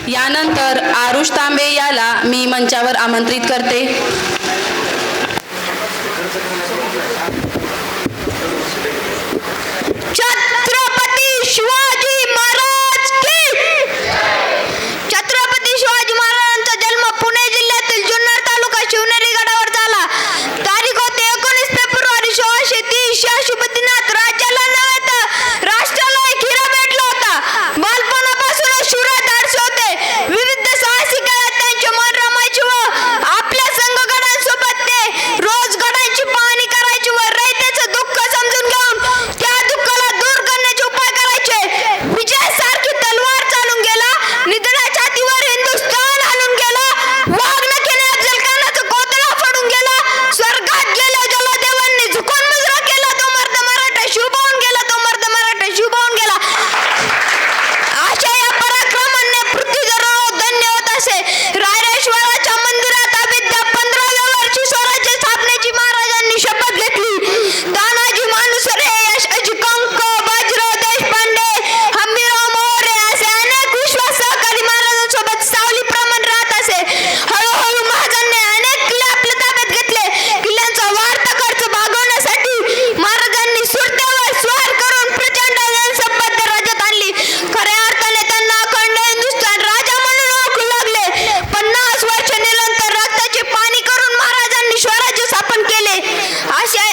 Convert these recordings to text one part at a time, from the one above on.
यानंतर आरुष तांबे याला मी मंचावर आमंत्रित करते. छत्रपती शिवाजी महाराज की. छत्रपती शिवाजी महाराजांचा जन्म पुणे जिल्ह्यातील जुन्नर तालुका शिवनेरी गडावर झाला. तारीख होते 19 फेब्रुवारी 1630. या शुभ दिनात राज्याला नव्हे तर राष्ट्राला एक हिरा भेटला होता. बालपणापासूनच शूरा धाडसी होते. विविध साहसी खेळात त्यांचे मन रमायचे व आपल्या संघगडांसोबत ते रोज गडांची पाहणी करायचे व रयतेचं दुःख समजून घेऊन त्या दुःखाला दूर करण्याचे उपाय करायचे. विजय सारखी तलवार चालून गेला. निधनाच्या हातीवर हिंदुस्थान हालून गेला. वाघनखेने अफजल खानाचा कोथळा फोडून गेला. स्वर्गात गेले जलदेवांनी झुकून मुजरा केला. तो मर्द मराठा शिव होऊन गेला. तो मर्द मराठा शिव होऊन गेला. अशा या पराक्रमाने पृथ्वी दररोज धन्य होत असे. रायरेश्वराच्या मंदिरात अविद्या 15व्या वर्षी स्वराज्य स्थापनेची महाराजांनी शपथ घेतली. तानाजी मालुसरे, यशोजी कंक, बाजीराव देशपांडे, हंबीरराव मोरे असे अनेक विश्वास सहकारी महाराजांसोबत सावलीप्रमाणे राहत असे. हळूहळू महाराजांनी अनेक किल्ले आपल्या ताब्यात घेतले. किल्ल्यांचा वाढता खर्च भागवण्यासाठी महाराजांनी सुरतेवर स्वार करून प्रचंड जनसंपत्ती राज्यात आणली. खऱ्या अर्थाने त्यांना अखंड हिंदुस्थान राजा म्हणून ओळखू लागले. 50 वर्षांनंतर रक्ताचे पाणी करून महाराजांनी स्वराज्य स्थापन केले. असे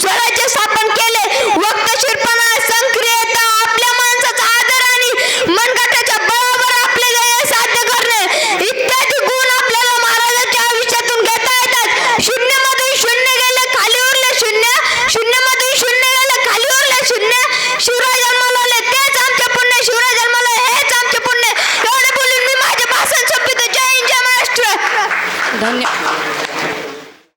स्वराज्य स्थापन केले. वक्तशीरपणा, सक्रियता, आपल्या माणसाचा आदर आणि मनगटाच्या बळावर आपले ध्येय साध्य करणे इत्यादी गुण आपल्याला महाराजांच्या आयुष्यातून घेता येतात. शून्यमधून शून्य गेले, खाली उरले शून्य. शून्यमधून शून्य गेले, खाली उरले शून्य. शिवराय जन्माला आले तेच आमचे पुण्य. शिवराय जन्माला हेच आमचे पुण्य. एवढे बोलून मी माझे भाषण संपवितो. जय हिंद, जय महाराष्ट्र. धन्यवाद.